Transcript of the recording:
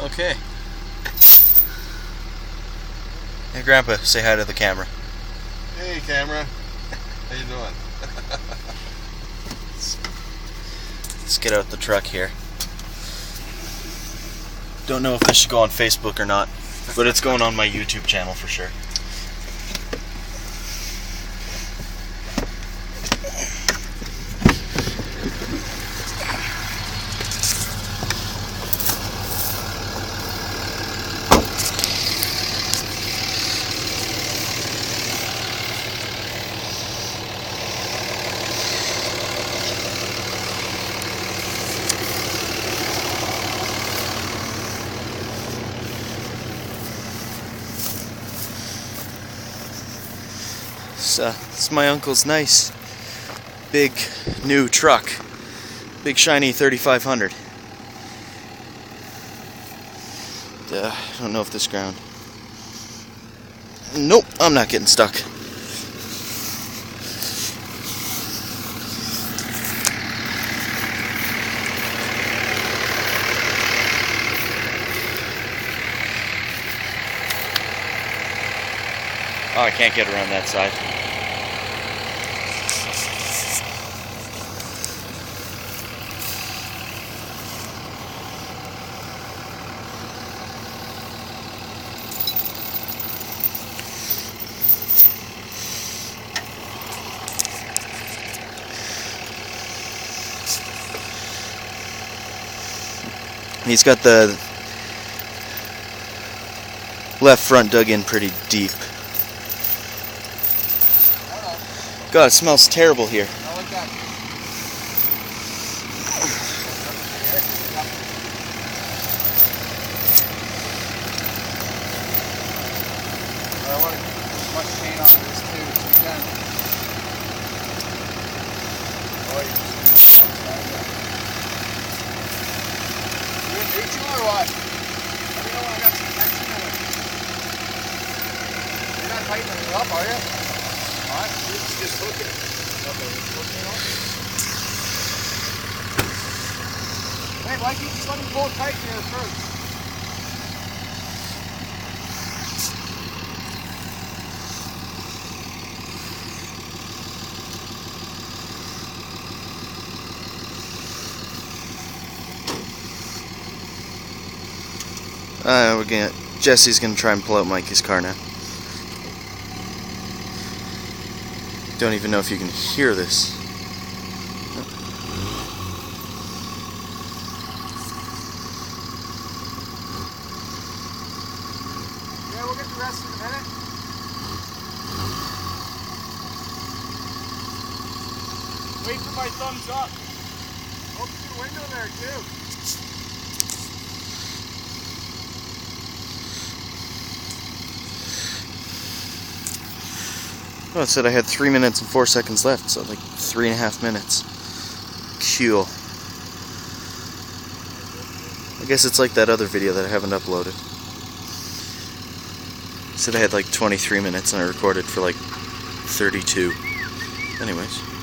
Okay. Hey, Grandpa, say hi to the camera. Hey, camera. How you doing? Let's get out the truck here. Don't know if this should go on Facebook or not, but it's going on my YouTube channel for sure. It's my uncle's nice big new truck, big shiny 3500. I don't know if this ground. Nope, I'm not getting stuck. Oh, I can't get around that side. He's got the left front dug in pretty deep. God, it smells terrible here. I want as much paint off of this too as we can. You in neutral or what? Let me know when I got some tension in it. You're not tightening it up, are you? What? It's just hooking it. Okay, it's hooking up. Hey, Mikey, just let me pull it tight here first. Jesse's gonna try and pull out Mikey's car now. Don't even know if you can hear this. Yeah, we'll get the rest in a minute. Wait for my thumbs up. Open your window there too. Oh, it said I had 3 minutes and 4 seconds left, so like 3.5 minutes. Cool. I guess it's like that other video that I haven't uploaded. It said I had like 23 minutes and I recorded for like 32. Anyways.